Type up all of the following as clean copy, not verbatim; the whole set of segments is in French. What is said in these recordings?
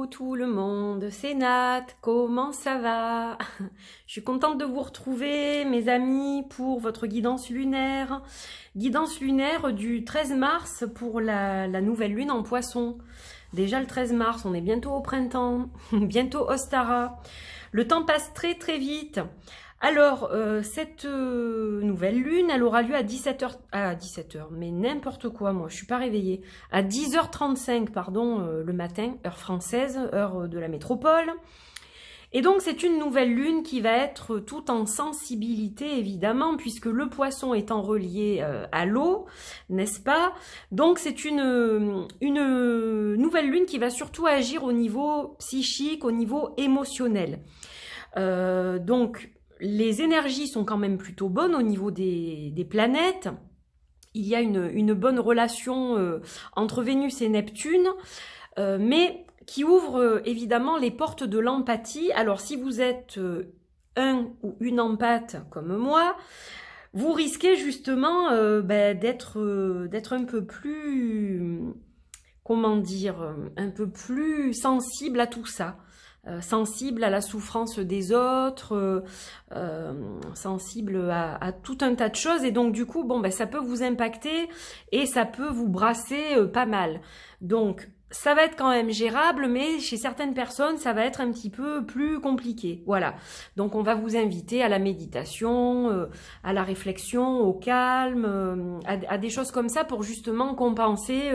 Coucou tout le monde, c'est Nat, comment ça va? Je suis contente de vous retrouver mes amis pour votre guidance lunaire. Guidance lunaire du 13 mars pour la nouvelle lune en poisson. Déjà le 13 mars, on est bientôt au printemps, bientôt Ostara. Le temps passe très très vite. Alors, cette nouvelle lune, elle aura lieu à 17h, mais n'importe quoi, moi, je suis pas réveillée. À 10h35, pardon, le matin, heure française, heure de la métropole. Et donc, c'est une nouvelle lune qui va être tout en sensibilité, évidemment, puisque le poisson étant relié à l'eau, n'est-ce pas? Donc, c'est une nouvelle lune qui va surtout agir au niveau psychique, au niveau émotionnel. Donc, les énergies sont quand même plutôt bonnes au niveau des planètes. Il y a une bonne relation entre Vénus et Neptune, mais qui ouvre évidemment les portes de l'empathie. Alors si vous êtes un ou une empathe comme moi, vous risquez justement d'être un peu plus, comment dire, un peu plus sensible à tout ça. Sensible à la souffrance des autres, sensible à tout un tas de choses, et donc du coup, ça peut vous impacter et ça peut vous brasser pas mal. Donc, ça va être quand même gérable, mais chez certaines personnes, ça va être un petit peu plus compliqué. Voilà. Donc, on va vous inviter à la méditation, à la réflexion, au calme, à des choses comme ça pour justement compenser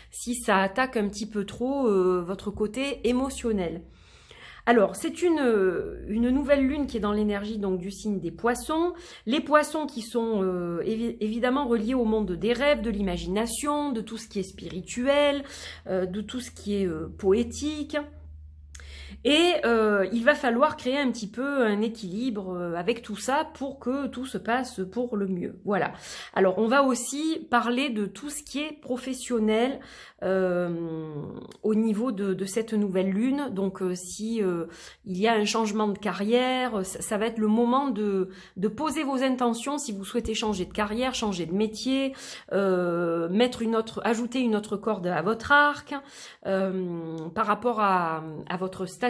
si ça attaque un petit peu trop votre côté émotionnel. Alors, c'est une nouvelle lune qui est dans l'énergie donc du signe des poissons. Les poissons qui sont évidemment reliés au monde des rêves, de l'imagination, de tout ce qui est spirituel, de tout ce qui est poétique. Et il va falloir créer un petit peu un équilibre avec tout ça pour que tout se passe pour le mieux. Voilà. Alors, on va aussi parler de tout ce qui est professionnel au niveau de cette nouvelle lune. Donc, si il y a un changement de carrière, ça va être le moment de poser vos intentions si vous souhaitez changer de carrière, changer de métier, ajouter une autre corde à votre arc par rapport à votre statut,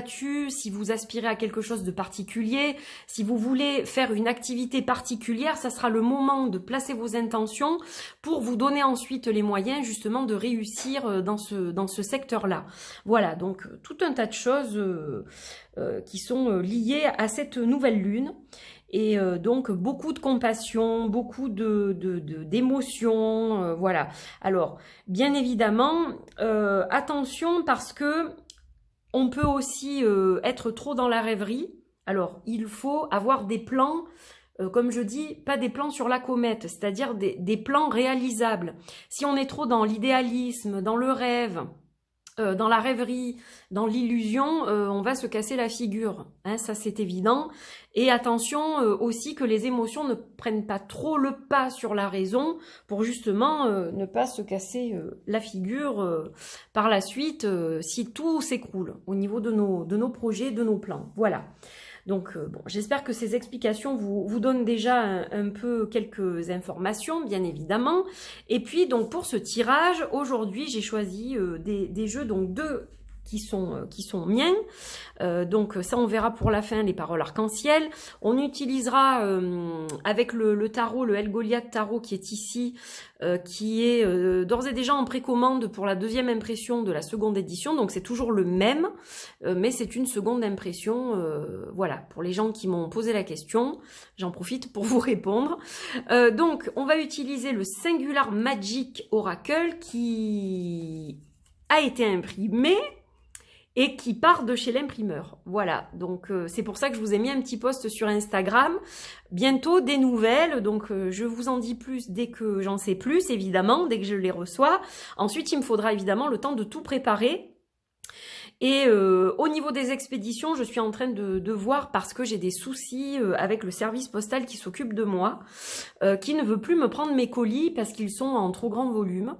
si vous aspirez à quelque chose de particulier, si vous voulez faire une activité particulière, ça sera le moment de placer vos intentions pour vous donner ensuite les moyens justement de réussir dans ce secteur-là. Voilà, donc tout un tas de choses qui sont liées à cette nouvelle lune. Et donc beaucoup de compassion, beaucoup d'émotions, voilà. Alors, bien évidemment, attention parce que on peut aussi être trop dans la rêverie. Alors, il faut avoir des plans, comme je dis, pas des plans sur la comète, c'est-à-dire des plans réalisables. Si on est trop dans l'idéalisme, dans le rêve, dans la rêverie, dans l'illusion, on va se casser la figure, hein, ça c'est évident. Et attention aussi que les émotions ne prennent pas trop le pas sur la raison pour justement ne pas se casser la figure par la suite si tout s'écroule au niveau de nos projets, de nos plans. Voilà. Donc, j'espère que ces explications vous donnent déjà un peu quelques informations, bien évidemment. Et puis, donc, pour ce tirage, aujourd'hui, j'ai choisi des jeux, donc deux qui sont miens. Donc ça, on verra pour la fin les paroles arc-en-ciel. On utilisera avec le tarot, le El Goliath tarot qui est ici, qui est d'ores et déjà en précommande pour la deuxième impression de la seconde édition. Donc c'est toujours le même, mais c'est une seconde impression. Voilà, pour les gens qui m'ont posé la question, j'en profite pour vous répondre. Donc on va utiliser le Singular Magic Oracle qui a été imprimé et qui part de chez l'imprimeur. Voilà, donc c'est pour ça que je vous ai mis un petit post sur Instagram. Bientôt des nouvelles, donc je vous en dis plus dès que j'en sais plus, évidemment, dès que je les reçois. Ensuite, il me faudra évidemment le temps de tout préparer. Et au niveau des expéditions, je suis en train de voir parce que j'ai des soucis avec le service postal qui s'occupe de moi, qui ne veut plus me prendre mes colis parce qu'ils sont en trop grand volume.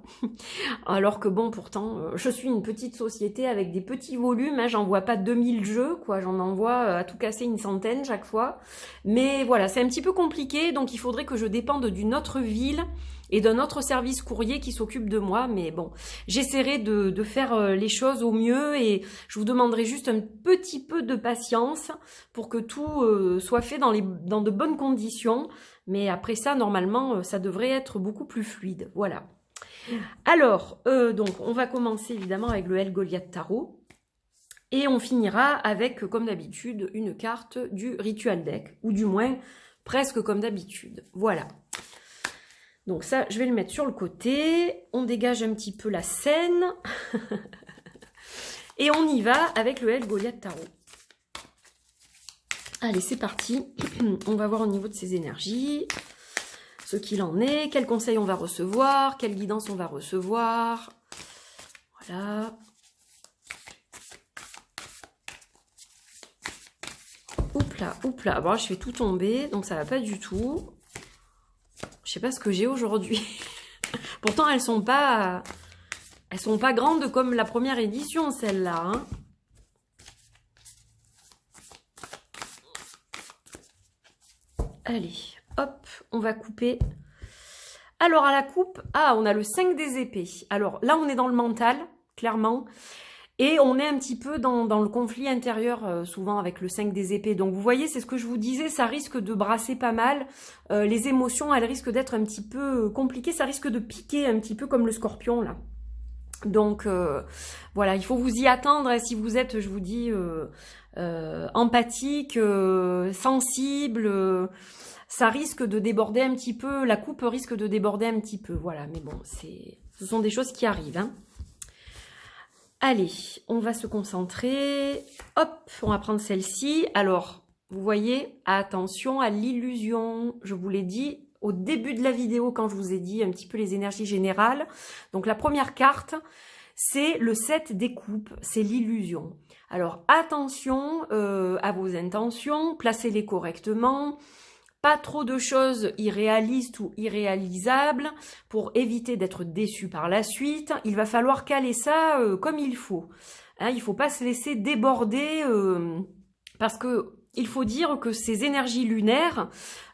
Alors que bon, pourtant, je suis une petite société avec des petits volumes, hein, j'envoie pas 2000 jeux, quoi, j'en envoie à tout casser une centaine chaque fois. Mais voilà, c'est un petit peu compliqué, donc il faudrait que je dépende d'une autre ville et d'un autre service courrier qui s'occupe de moi. Mais bon, j'essaierai de faire les choses au mieux et je vous demanderai juste un petit peu de patience pour que tout soit fait dans de bonnes conditions. Mais après ça, normalement, ça devrait être beaucoup plus fluide. Voilà. Alors, donc, on va commencer évidemment avec le El Goliath Tarot. Et on finira avec, comme d'habitude, une carte du Ritual Deck. Ou du moins, presque comme d'habitude. Voilà. Donc ça, je vais le mettre sur le côté. On dégage un petit peu la scène. Et on y va avec le El Goliath Tarot. Allez, c'est parti. On va voir au niveau de ses énergies. Ce qu'il en est. Quels conseils on va recevoir. Quelle guidance on va recevoir. Voilà. Oups là, bon, je fais tout tomber, donc ça va pas du tout. Je sais pas ce que j'ai aujourd'hui. Pourtant, elles sont pas grandes comme la première édition, celle-là. Hein. Allez, hop, on va couper. Alors, à la coupe, on a le 5 des épées. Alors, là, on est dans le mental, clairement. Et on est un petit peu dans le conflit intérieur, souvent avec le 5 des épées. Donc vous voyez, c'est ce que je vous disais, ça risque de brasser pas mal. Les émotions, elles risquent d'être un petit peu compliquées. Ça risque de piquer un petit peu comme le scorpion, là. Donc voilà, il faut vous y attendre. Si vous êtes, je vous dis, empathique, sensible, ça risque de déborder un petit peu. La coupe risque de déborder un petit peu. Voilà, mais bon, ce sont des choses qui arrivent, hein. Allez, on va se concentrer. Hop, on va prendre celle-ci. Alors, vous voyez, attention à l'illusion. Je vous l'ai dit au début de la vidéo quand je vous ai dit un petit peu les énergies générales. Donc, la première carte, c'est le 7 des coupes, c'est l'illusion. Alors, attention à vos intentions, placez-les correctement. Pas trop de choses irréalistes ou irréalisables pour éviter d'être déçu par la suite. Il va falloir caler ça comme il faut. Hein, il ne faut pas se laisser déborder parce que il faut dire que ces énergies lunaires,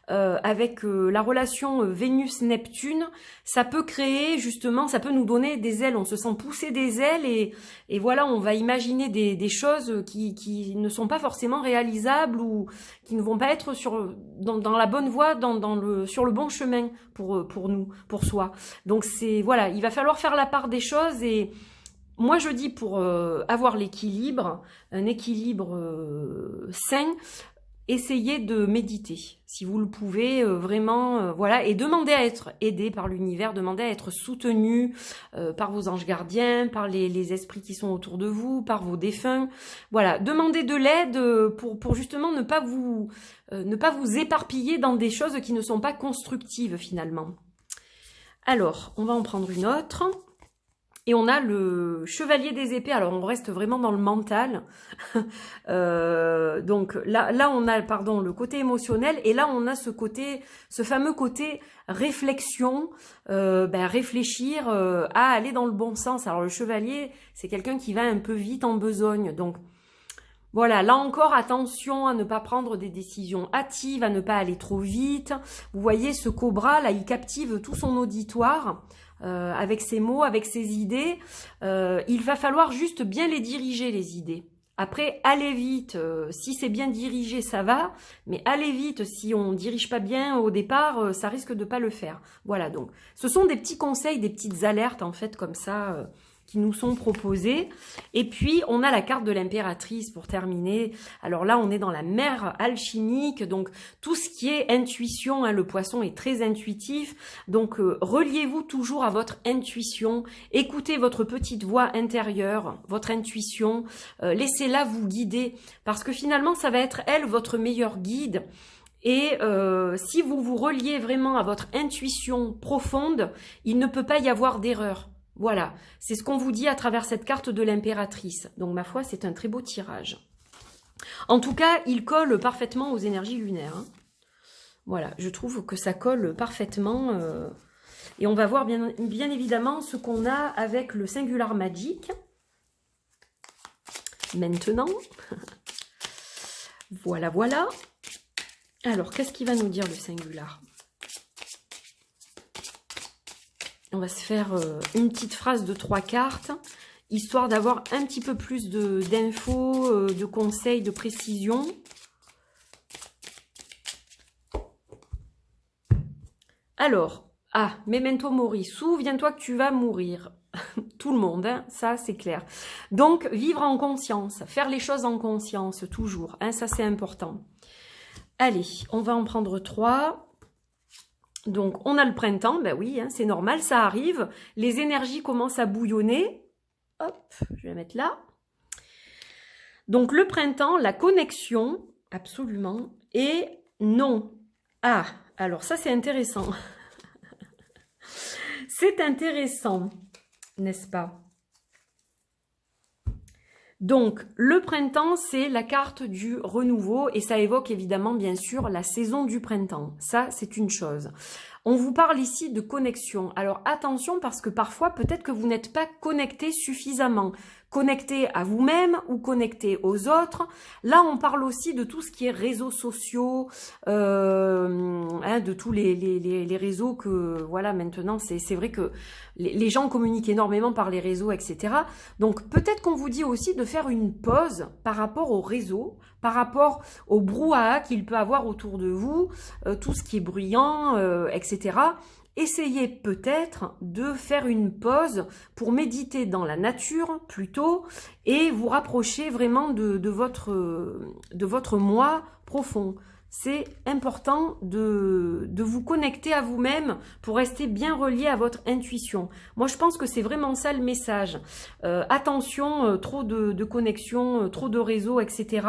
avec la relation Vénus-Neptune, ça peut créer justement, ça peut nous donner des ailes, on se sent pousser des ailes et voilà, on va imaginer des choses qui ne sont pas forcément réalisables ou qui ne vont pas être dans la bonne voie, sur le bon chemin pour nous, pour soi. Donc voilà, il va falloir faire la part des choses et moi je dis pour avoir l'équilibre, un équilibre sain, essayez de méditer, si vous le pouvez, vraiment, voilà, et demandez à être aidé par l'univers, demandez à être soutenu par vos anges gardiens, par les esprits qui sont autour de vous, par vos défunts, voilà, demandez de l'aide pour justement ne pas vous éparpiller dans des choses qui ne sont pas constructives finalement. Alors, on va en prendre une autre. Et on a le chevalier des épées. Alors, on reste vraiment dans le mental. Donc, là, on a, pardon, le côté émotionnel. Et là, on a ce fameux côté réflexion, réfléchir à aller dans le bon sens. Alors, le chevalier, c'est quelqu'un qui va un peu vite en besogne. Donc, voilà, là encore, attention à ne pas prendre des décisions hâtives, à ne pas aller trop vite. Vous voyez, ce cobra, là, il captive tout son auditoire. Avec ses mots, avec ses idées, il va falloir juste bien les diriger, les idées. Après, allez vite, si c'est bien dirigé, ça va, mais allez vite, si on ne dirige pas bien au départ, ça risque de pas le faire. Voilà, donc, ce sont des petits conseils, des petites alertes, en fait, comme ça, qui nous sont proposées. Et puis, on a la carte de l'impératrice pour terminer. Alors là, on est dans la mer alchimique, donc tout ce qui est intuition, hein, le poisson est très intuitif, donc reliez-vous toujours à votre intuition, écoutez votre petite voix intérieure, votre intuition, laissez-la vous guider, parce que finalement, ça va être elle, votre meilleur guide. Et si vous vous reliez vraiment à votre intuition profonde, il ne peut pas y avoir d'erreur. Voilà, c'est ce qu'on vous dit à travers cette carte de l'impératrice. Donc, ma foi, c'est un très beau tirage. En tout cas, il colle parfaitement aux énergies lunaires. Hein. Voilà, je trouve que ça colle parfaitement. Et on va voir bien évidemment ce qu'on a avec le Singular Magic. Maintenant. Voilà, voilà. Alors, qu'est-ce qu'il va nous dire le Singular ? On va se faire une petite phrase de 3 cartes, histoire d'avoir un petit peu plus d'infos, de conseils, de précision. Alors, Memento Mori, souviens-toi que tu vas mourir. Tout le monde, hein, ça c'est clair. Donc, vivre en conscience, faire les choses en conscience, toujours, hein, ça c'est important. Allez, on va en prendre 3. Donc, on a le printemps, ben oui, hein, c'est normal, ça arrive. Les énergies commencent à bouillonner. Hop, je vais la mettre là. Donc, le printemps, la connexion, absolument, et non. Ah, alors ça, c'est intéressant. C'est intéressant, n'est-ce pas? Donc, le printemps, c'est la carte du renouveau et ça évoque évidemment, bien sûr, la saison du printemps. Ça, c'est une chose. On vous parle ici de connexion. Alors, attention parce que parfois, peut-être que vous n'êtes pas connecté suffisamment. Connecté à vous-même ou connecté aux autres. Là, on parle aussi de tout ce qui est réseaux sociaux, de tous les réseaux que, voilà, maintenant, c'est vrai que les gens communiquent énormément par les réseaux, etc. Donc, peut-être qu'on vous dit aussi de faire une pause par rapport aux réseaux, par rapport au brouhaha qu'il peut avoir autour de vous, tout ce qui est bruyant, etc. Essayez peut-être de faire une pause pour méditer dans la nature plutôt et vous rapprocher vraiment de votre moi profond. C'est important de vous connecter à vous-même pour rester bien relié à votre intuition. Moi, je pense que c'est vraiment ça le message. Attention, trop de connexions, trop de réseaux, etc.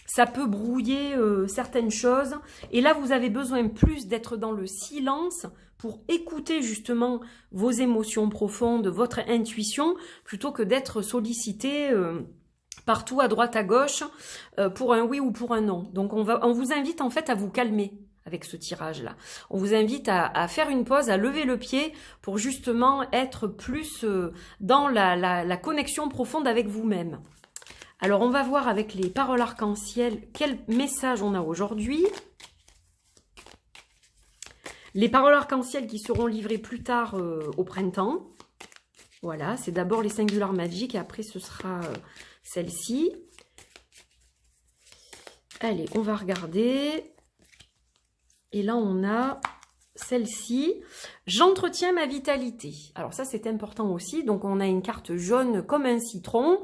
Ça peut brouiller certaines choses. Et là, vous avez besoin plus d'être dans le silence pour écouter justement vos émotions profondes, votre intuition, plutôt que d'être sollicité partout à droite à gauche pour un oui ou pour un non. Donc on vous invite en fait à vous calmer avec ce tirage-là. On vous invite à faire une pause, à lever le pied pour justement être plus dans la connexion profonde avec vous-même. Alors on va voir avec les paroles arc-en-ciel quel message on a aujourd'hui. Les paroles arc-en-ciel qui seront livrées plus tard au printemps. Voilà, c'est d'abord les singulars magiques et après ce sera celle-ci. Allez, on va regarder. Et là, on a celle-ci. J'entretiens ma vitalité. Alors ça, c'est important aussi. Donc, on a une carte jaune comme un citron.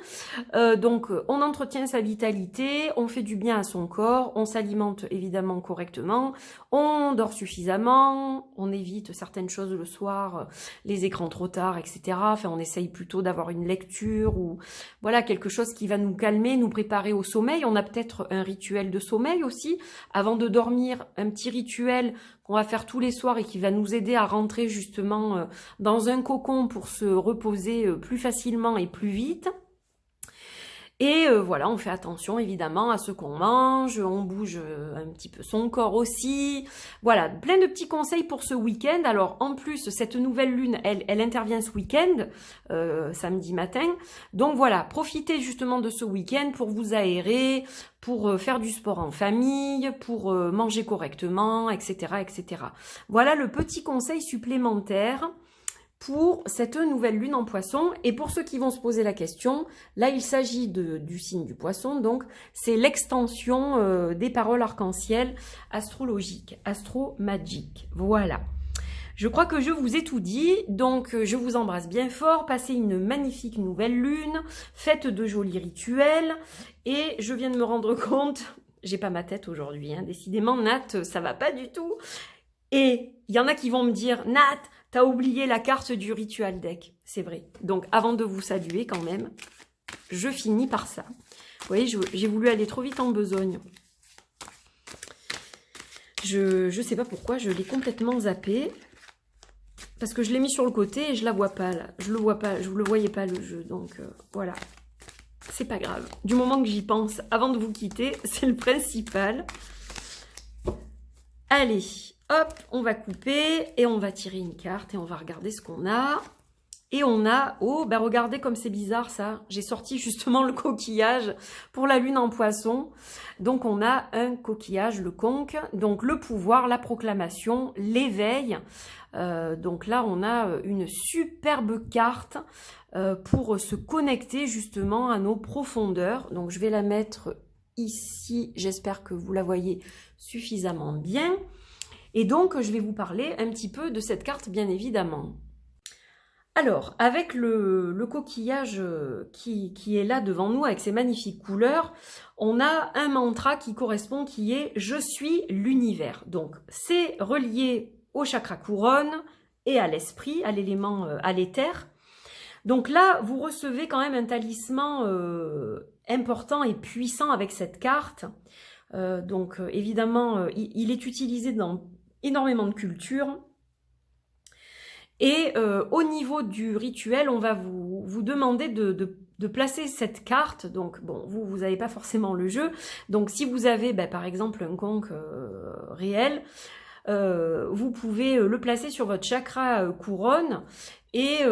Donc, on entretient sa vitalité, on fait du bien à son corps, on s'alimente évidemment correctement, on dort suffisamment, on évite certaines choses le soir, les écrans trop tard, etc. Enfin, on essaye plutôt d'avoir une lecture ou voilà quelque chose qui va nous calmer, nous préparer au sommeil. On a peut-être un rituel de sommeil aussi. Avant de dormir, un petit rituel qu'on va faire tous les soirs et qui va nous aider à rentrer justement dans un cocon pour se reposer plus facilement et plus vite. Et voilà, on fait attention évidemment à ce qu'on mange, on bouge un petit peu son corps aussi. Voilà, plein de petits conseils pour ce week-end. Alors en plus, cette nouvelle lune, elle intervient ce week-end, samedi matin. Donc voilà, profitez justement de ce week-end pour vous aérer, pour faire du sport en famille, pour manger correctement, etc., etc. Voilà le petit conseil supplémentaire pour cette nouvelle lune en poisson. Et pour ceux qui vont se poser la question, là il s'agit du signe du poisson, donc c'est l'extension des paroles arc-en-ciel astrologiques, astro-magiques. Voilà. Je crois que je vous ai tout dit, donc je vous embrasse bien fort, passez une magnifique nouvelle lune, faites de jolis rituels, et je viens de me rendre compte, j'ai pas ma tête aujourd'hui, hein, décidément Nat, ça va pas du tout, et il y en a qui vont me dire, Nat, t'as oublié la carte du ritual deck. C'est vrai. Donc, avant de vous saluer quand même, je finis par ça. Vous voyez, j'ai voulu aller trop vite en besogne. Je sais pas pourquoi, je l'ai complètement zappé. Parce que je l'ai mis sur le côté et je la vois pas là. Je le vois pas, je ne le voyais pas le jeu. Donc, voilà. C'est pas grave. Du moment que j'y pense avant de vous quitter, c'est le principal. Allez. Hop, on va couper et on va tirer une carte et on va regarder ce qu'on a. Et on a, oh, ben regardez comme c'est bizarre ça, j'ai sorti justement le coquillage pour la lune en poisson. Donc on a un coquillage, le conque, donc le pouvoir, la proclamation, l'éveil. Donc là on a une superbe carte pour se connecter justement à nos profondeurs. Donc je vais la mettre ici, j'espère que vous la voyez suffisamment bien. Et donc je vais vous parler un petit peu de cette carte bien évidemment. Alors, avec le coquillage qui est là devant nous, avec ses magnifiques couleurs, on a un mantra qui correspond, qui est « Je suis l'univers ». Donc, c'est relié au chakra couronne et à l'esprit, à l'élément, à l'éther. Donc là, vous recevez quand même un talisman important et puissant avec cette carte. Donc, évidemment, il est utilisé dans énormément de cultures. Et au niveau du rituel, on va vous demander de placer cette carte. Donc, bon, vous n'avez pas forcément le jeu. Donc, si vous avez, par exemple, un conque réel, vous pouvez le placer sur votre chakra couronne et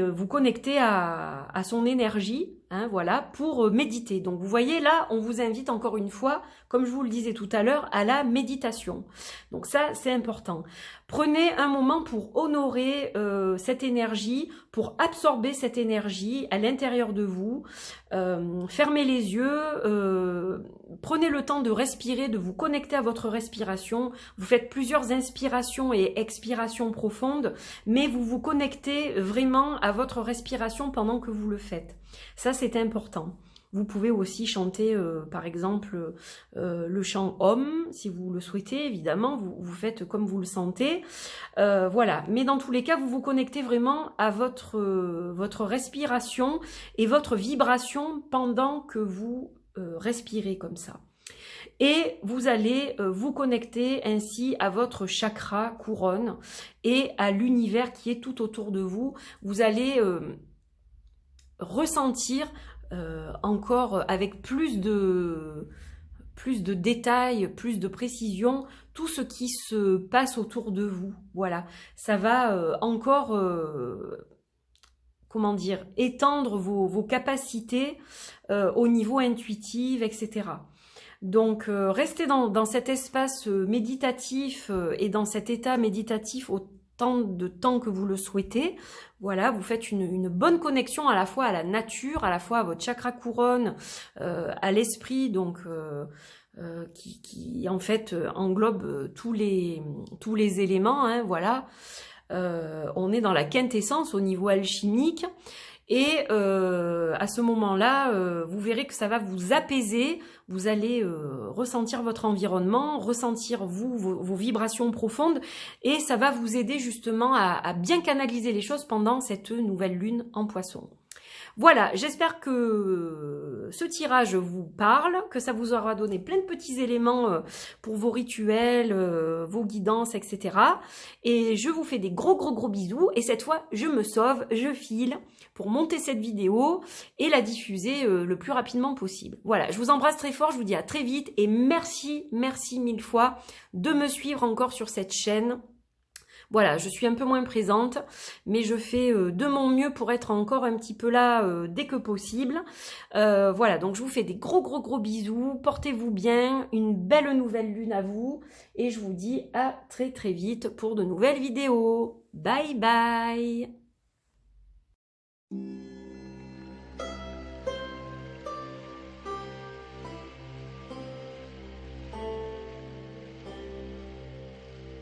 vous connecter à son énergie, hein, voilà, pour méditer. Donc vous voyez là, on vous invite encore une fois, comme je vous le disais tout à l'heure, à la méditation. Donc ça, c'est important. Prenez un moment pour honorer cette énergie, pour absorber cette énergie à l'intérieur de vous. Fermez les yeux, prenez le temps de respirer, de vous connecter à votre respiration. Vous faites plusieurs inspirations et expirations profondes, mais vous vous connectez vraiment à votre respiration pendant que vous le faites. Ça, c'est important. Vous pouvez aussi chanter, par exemple, le chant Om, si vous le souhaitez, évidemment, vous faites comme vous le sentez. Voilà, mais dans tous les cas, vous vous connectez vraiment à votre respiration et votre vibration pendant que vous respirez comme ça. Et vous allez vous connecter ainsi à votre chakra couronne et à l'univers qui est tout autour de vous. Vous allez ressentir encore avec plus de détails, plus de précision, tout ce qui se passe autour de vous. Voilà, ça va encore, comment dire, étendre vos capacités au niveau intuitif, etc. Donc, restez dans cet espace méditatif et dans cet état méditatif autant de temps que vous le souhaitez. Voilà, vous faites une bonne connexion à la fois à la nature, à la fois à votre chakra couronne, à l'esprit, donc qui en fait englobe tous les éléments, hein, voilà. On est dans la quintessence au niveau alchimique. Et à ce moment-là, vous verrez que ça va vous apaiser, vous allez ressentir votre environnement, ressentir vos vibrations profondes, et ça va vous aider justement à bien canaliser les choses pendant cette nouvelle lune en Poisson. Voilà, j'espère que ce tirage vous parle, que ça vous aura donné plein de petits éléments pour vos rituels, vos guidances, etc. Et je vous fais des gros bisous. Et cette fois, je me sauve, je file pour monter cette vidéo et la diffuser le plus rapidement possible. Voilà, je vous embrasse très fort, je vous dis à très vite et merci mille fois de me suivre encore sur cette chaîne. Voilà, je suis un peu moins présente, mais je fais de mon mieux pour être encore un petit peu là dès que possible. Voilà, donc je vous fais des gros bisous, portez-vous bien, une belle nouvelle lune à vous, et je vous dis à très vite pour de nouvelles vidéos. Bye bye!